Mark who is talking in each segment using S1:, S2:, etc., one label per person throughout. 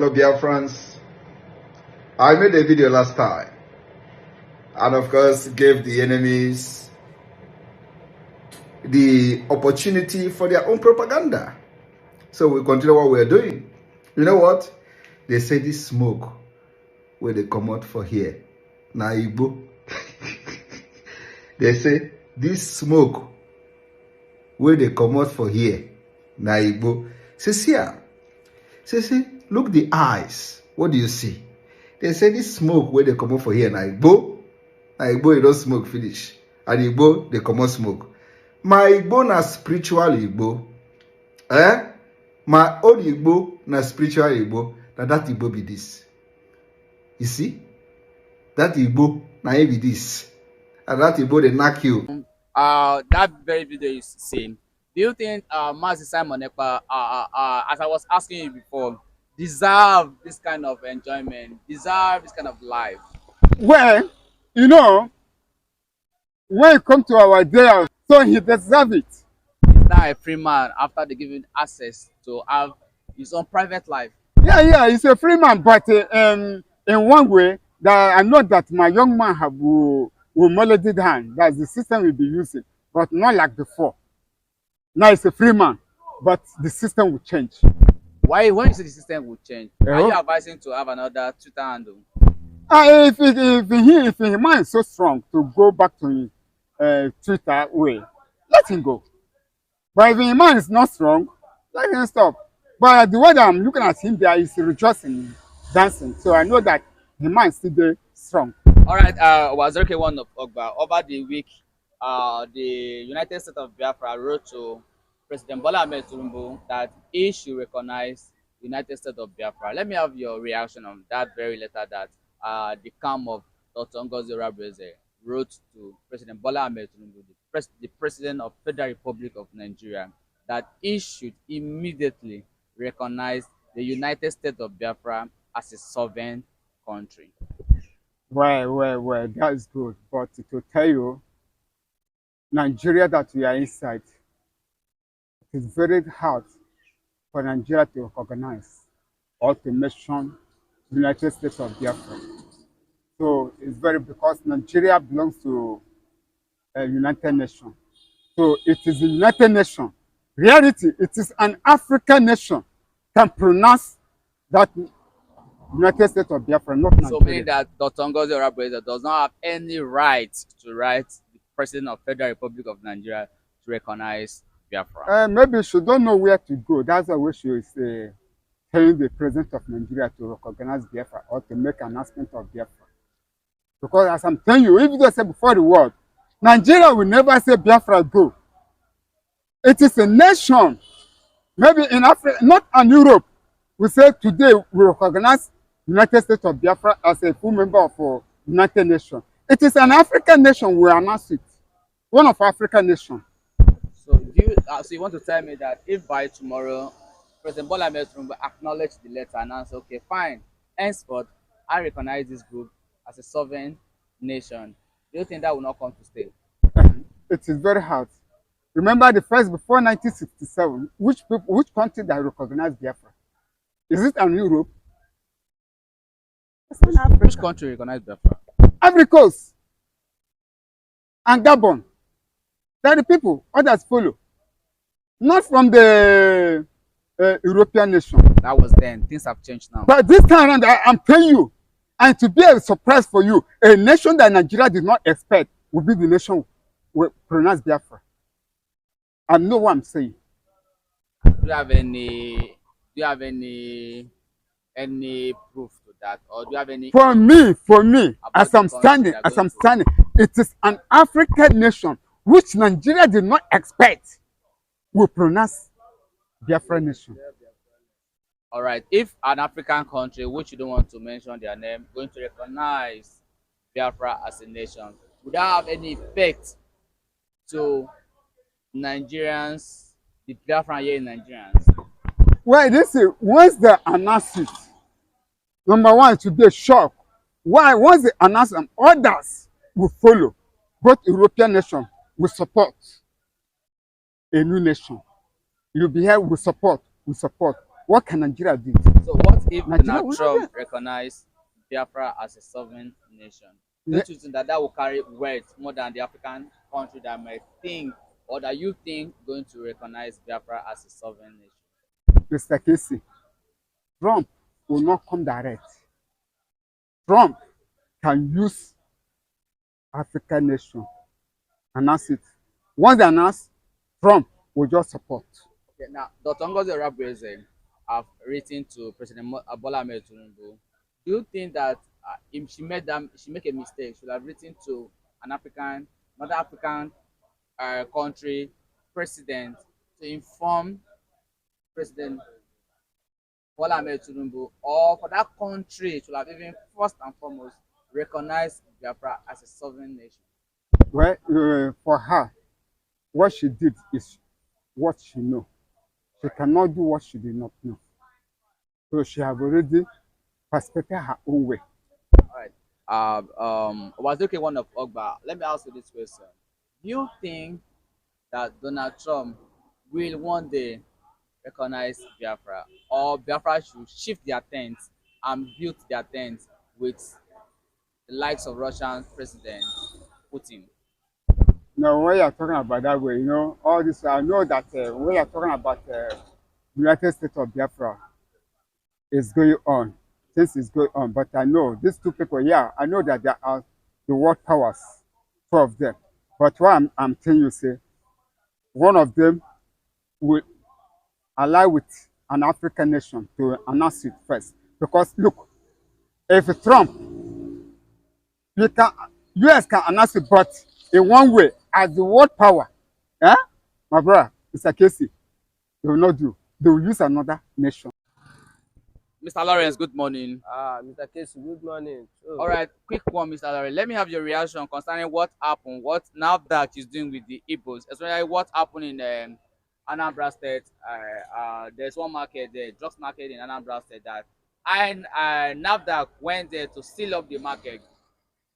S1: fellow Biafrans. I made a video last time and of course gave the enemies the opportunity for their own propaganda. So we continue what we're doing. You know what? They say this smoke where they come out for here. Na Igbo. They say this smoke where they come out for here. Na Igbo. See, look the eyes. What do you see? They say this smoke where they come out for here. Na Igbo. Na Igbo, you don't smoke finish. And Igbo, they come out smoke. My Igbo na spiritual Igbo. My own Igbo na spiritual Igbo. Now that Igbo be this. You see? That Igbo na be this. And that Igbo they knock you.
S2: That very video you seen. Do you think Master Simon Ekpa, as I was asking you before, deserve this kind of enjoyment, deserve this kind of life?
S3: Well, you know, when it comes to our day, so he deserves it.
S2: He's now a free man after they give him access to have his own private life.
S3: Yeah, he's a free man, but in one way, that I know that my young man will melody down. That's the system we'll be using, but not like before. Now it's a free man, but the system will change.
S2: Why? When you say the system will change, are you advising to have another Twitter handle?
S3: If his mind is so strong to go back to his Twitter way, let him go. But if his mind is not strong, let him stop. But the way that I'm looking at him there is rejoicing, dancing. So I know that his mind is still there strong.
S2: All right, Wazirike one of Ogba, over the week, the United States of Biafra wrote to President Bola Ahmed Tinubu that he should recognize the United States of Biafra. Let me have your reaction on that very letter that the camp of Dr. Ngozi Orabueze wrote to President Bola Ahmed Tinubu, the President of the Federal Republic of Nigeria, that he should immediately recognize the United States of Biafra as a sovereign country.
S3: Well, that is good. But to tell you, Nigeria that we are inside, it is very hard for Nigeria to recognize or to mention the United States of Biafra. So it's very, because Nigeria belongs to a United Nations. So it is a United Nations. Reality, it is an African nation can pronounce that United States of Biafra, not Nigeria.
S2: So meaning that Dr. Ngozi Orabueze does not have any right to write the President of the Federal Republic of Nigeria to recognize Biafra.
S3: Maybe she don't know where to go. That's why she is telling the President of Nigeria to recognize Biafra or to make an announcement of Biafra. Because as I'm telling you, if you say before the world, Nigeria will never say Biafra go. It is a nation. Maybe in Africa, not in Europe, we say today we recognize United States of Biafra as a full member of United Nations. It is an African nation. We announce it. One of African nations.
S2: So you want to tell me that if by tomorrow President Bola Ahmed Tinubu acknowledge the letter and answer, okay, fine, henceforth I recognize this group as a sovereign nation, do you think that will not come to stay?
S3: It is very hard. Remember the first, before 1967, which country that recognized Biafra? Is it in Europe? It's in Africa.
S2: Which country recognized Biafra?
S3: Ivory Coast and Gabon. They are the people, others follow. Not from the European nation.
S2: That was then. Things have changed now.
S3: But this time around, I'm telling you, and to be a surprise for you, a nation that Nigeria did not expect will be the nation will pronounce Biafra. I know what I'm saying.
S2: Do you have any proof to that, or do you have any?
S3: For me, as I'm standing, it is an African nation which Nigeria did not expect will pronounce Biafra nation.
S2: All right. If an African country, which you don't want to mention their name, going to recognize Biafra as a nation, would that have any effect to Nigerians, the Biafran here in Nigerians?
S3: Well, this is once they announce it, number one, it will be a shock. Why? Once they announce them, others will follow. Both European nations will support a new nation. You'll be here, we support. What can Nigeria do?
S2: So what if
S3: Nigeria
S2: Donald
S3: will not
S2: Trump
S3: be.
S2: recognize Biafra as a sovereign nation,
S3: Yeah,
S2: don't you think that that will carry weight more than the African country that might think or that you think going to recognize Biafra as a sovereign nation?
S3: Mr. Casey, Trump will not come direct. Trump can use African nation, announce it. Once they announce, Trump will just support.
S2: Okay, now, Dr. Ngozi Orabueze have written to President Bola Ahmed Tinubu. Do you think that if she make a mistake, she should have written to an African, another African country president to inform President Bola Ahmed Tinubu, or for that country to have even first and foremost recognized Biafra as a sovereign nation?
S3: Well, for her, what she did is what she know. She cannot do what she did not know. So she have already perspected her own way.
S2: All right. Wazuke one of Ogba. Let me ask you this question: do you think that Donald Trump will one day recognize Biafra, or Biafra should shift their tent and build their tent with the likes of Russian President Putin?
S3: Now, when you're talking about that way, all this, I know that when you're talking about United States of Biafra is going on, things is going on. But I know these two people, yeah, I know that they are the world powers, two of them. But what I'm telling you, say, one of them will ally with an African nation to announce it first. Because look, if Trump, you can, US can announce it, but in one way, as the world power, eh? My brother, Mr. Casey, they will not do. They will use another nation.
S2: Mr. Lawrence, good morning.
S4: Mr. Casey, good morning.
S2: All right, quick one, Mr. Lawrence. Let me have your reaction concerning what happened, what NAFDAC is doing with the Igbos, especially what happened in Anambra State. There's one market there, drugs market in Anambra State, that NAFDAC went there to seal up the market.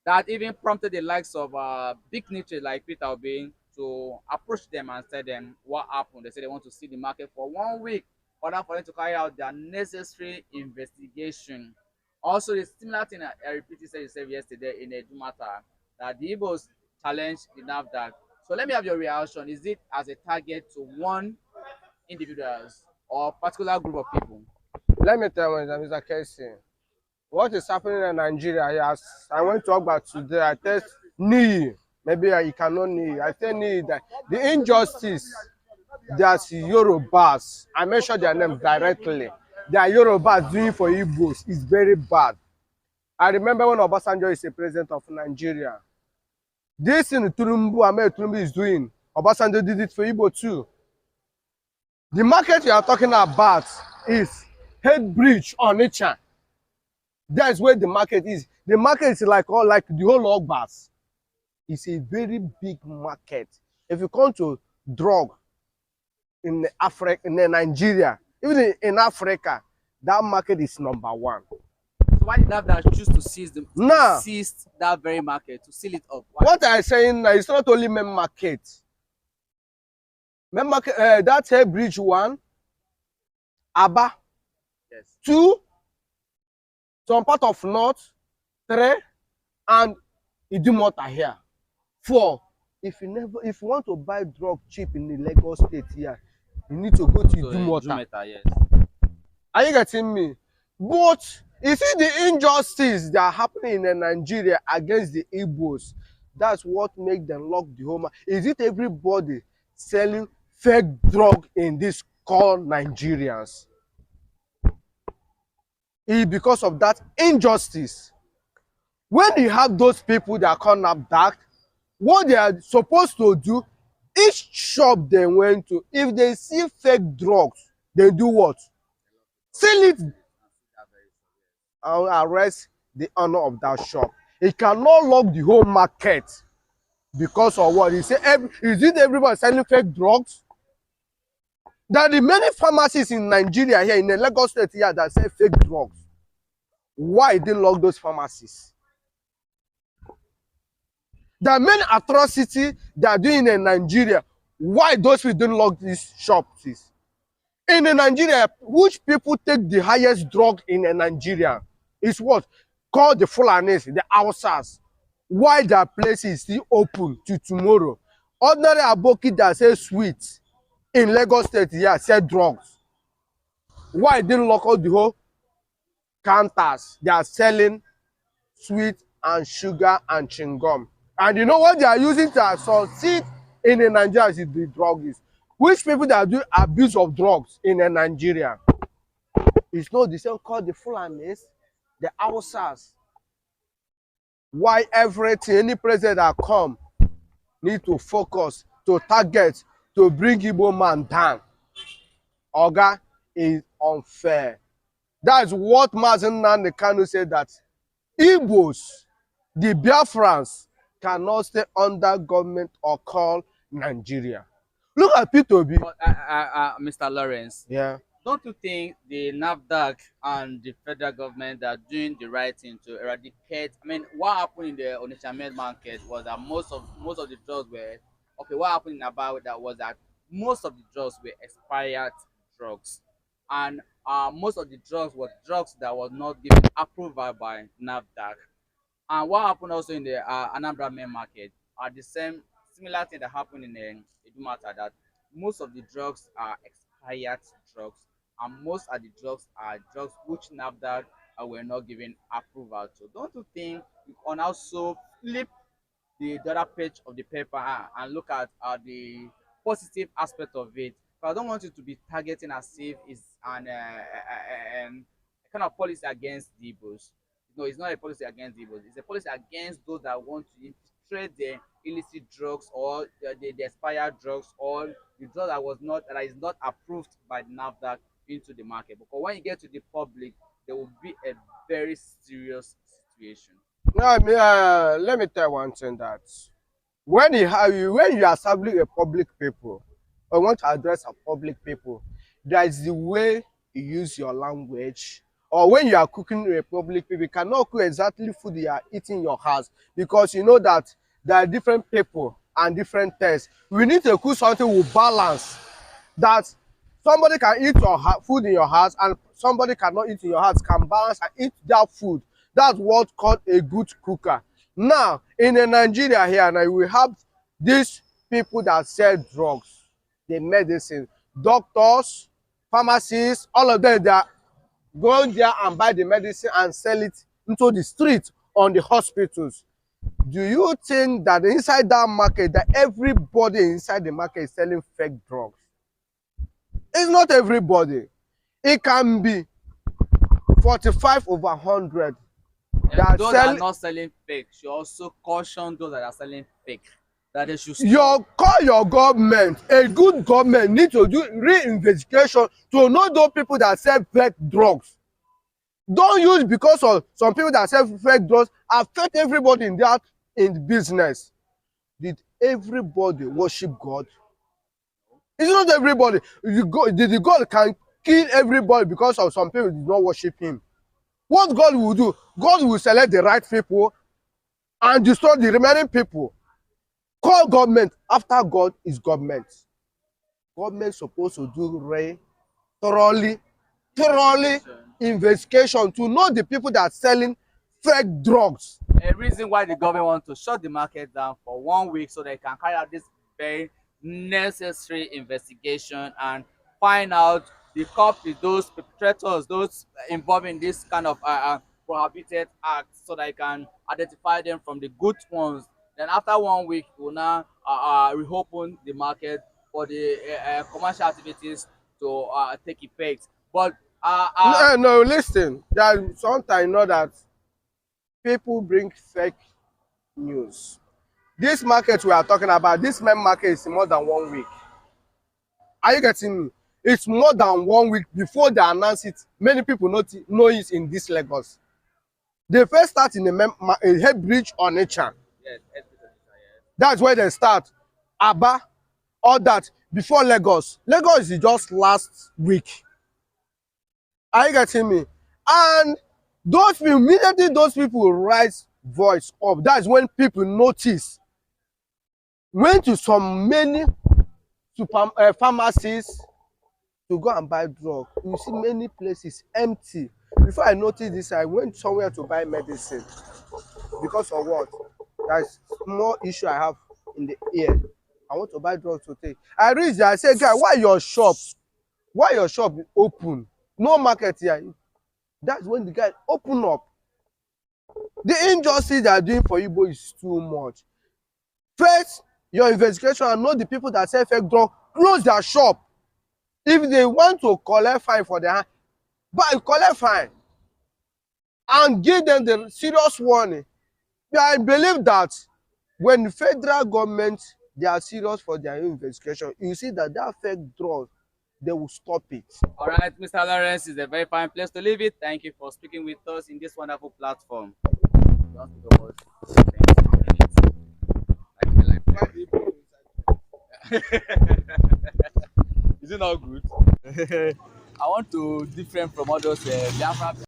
S2: That even prompted the likes of big niches like Peter Obi to approach them and tell them what happened. They said they want to see the market for 1 week for them to carry out their necessary investigation. Also, the similar thing I repeatedly said yourself yesterday in a matter that the Igbos challenged the NAFDAC. So let me have your reaction. Is it as a target to one individuals or particular group of people?
S4: Let me tell you, Mr. Casey, what is happening in Nigeria? Yes, I went to Ekpa today. I test knee. Maybe you cannot knee. I tell knee that the injustice that Yorubas, I mentioned their name directly, that Yorubas doing for Igbos is very bad. I remember when Obasanjo is the president of Nigeria. This thing Ahmed Tinubu is doing, Obasanjo did it for Igbo too. The market you are talking about is Head Bridge on Onitsha. That's where the market is. The market is like the whole Ogbas. It's a very big market. If you come to drug in Africa, in Nigeria, even in Africa, that market is number one.
S2: So why did NAFDAC choose to seize that very market, to seal it up? Why?
S4: What I'm saying now, it's not only main market. Main market, that's Head Bridge 1, Aba,
S2: Yes.
S4: 2, some part of North, 3, and Idumota here. 4, if you want to buy drug cheap in the Lagos state here, you need to go to Idumota.
S2: Yes.
S4: Are you getting me? But you see the injustice that are happening in Nigeria against the Igbos, that's what makes them lock the home. Is it everybody selling fake drug in this called Nigerians? It's because of that injustice. When you have those people that come up dark, what they are supposed to do, each shop they went to, if they see fake drugs, they do what? Sell it and arrest the owner of that shop. It cannot lock the whole market because of what? He say, is it everybody selling fake drugs? There are many pharmacies in Nigeria here, in the Lagos state here, that sell fake drugs. Why they lock those pharmacies? There are many atrocities they are doing in Nigeria. Why those people don't lock these shops? In Nigeria, which people take the highest drug in Nigeria is what? Called the Fulanis, the Hausas. Why their place is still open to tomorrow. Ordinary aboki that say sweet in Lagos State, yeah, sell drugs. Why didn't lock out the whole counters? They are selling sweet and sugar and chewing gum. And you know what they are using to succeed in Nigeria is the drugs. Which people that do abuse of drugs in Nigeria? It's not the same called the Fulanis, the Hausas. Why everything, any president that come, need to focus, to target, to bring Igbo man down. Oga is unfair. That's what Mazen Nnamdi Kanu said, that Igbos, the Biafrans, cannot stay under government or call Nigeria. Look at P2B.
S2: But Mr. Lawrence,
S4: Yeah.
S2: don't you think the NAFDAC and the federal government are doing the right thing to eradicate? I mean, what happened in the Onitsha main market was that most of the drugs were okay. What happened in about that was that most of the drugs were expired drugs, and most of the drugs were drugs that was not given approval by NAFDAC. And what happened also in the Anambra main market are the same similar thing that happened in Idumata, that most of the drugs are expired drugs, and most of the drugs are drugs which NAFDAC were not given approval to. Don't you think you can also flip the other page of the paper and look at the positive aspect of it? But I don't want you to be targeting as if it's a kind of policy against the Igbos. No, it's not a policy against the Igbos. It's a policy against those that want to infiltrate the illicit drugs or the expired drugs or the drug that is not approved by the NAFDAC into the market. Because when you get to the public, there will be a very serious situation.
S4: Now, let me tell you one thing, that when you establish a public people or want to address a public people, there is the way you use your language. Or when you are cooking a public people, you cannot cook exactly food you are eating in your house, because you know that there are different people and different tastes. We need to cook something with balance, that somebody can eat your food in your house and somebody cannot eat in your house, can balance and eat that food. That's what called a good cooker. Now, in Nigeria here, now we have these people that sell drugs, the medicine, doctors, pharmacists, all of them, they are going there and buy the medicine and sell it into the street on the hospitals. Do you think that inside that market, that everybody inside the market is selling fake drugs? It's not everybody. It can be 45 over 100.
S2: And those that are not selling fake should also caution those that are selling fake that they should stop.
S4: Call your government. A good government needs to do re-investigation to know those people that sell fake drugs. Don't use because of some people that sell fake drugs affect everybody in the business. Did everybody worship God? It's not everybody. Did the God can kill everybody because of some people did not worship him? What God will do? God will select the right people and destroy the remaining people. Call government. After God is government. Government supposed to do thoroughly investigation to know the people that are selling fake drugs.
S2: A reason why the government wants to shut the market down for 1 week so they can carry out this very necessary investigation and find out the culprits, those perpetrators, those involved in this kind of prohibited acts, so that they can identify them from the good ones. Then after 1 week, we'll now reopen the market for the commercial activities to take effect. But
S4: no, listen. That sometimes you know that people bring fake news. This market we are talking about, this main market is more than 1 week. Are you getting me? It's more than 1 week before they announce it. Many people know it in this Lagos. They first start in a head bridge on Onitsha.
S2: yes.
S4: That's where they start. Aba, all that before Lagos. Lagos is just last week. Are you getting me? And those people, immediately those people rise voice up. That's when people notice. Went to many pharmacies, to go and buy drug. You see many places empty. Before I noticed this, I went somewhere to buy medicine. Because of what? That's small issue I have in the ear. I want to buy drugs to take. I reach there, I say, guy, why your shop open? No market here. That's when the guy open up. The injustice they are doing for Igbo is too much. First, your investigation and know the people that sell fake drug, close their shop. If they want to collect fine for their hand, but collect fine and give them the serious warning. I believe that when the federal government they are serious for their investigation, you see that fake drug, they will stop it.
S2: All right, Mr. Lawrence, is a very fine place to leave it. Thank you for speaking with us in this wonderful platform. Don't speak about Is it not good? I want to different from all those Biafra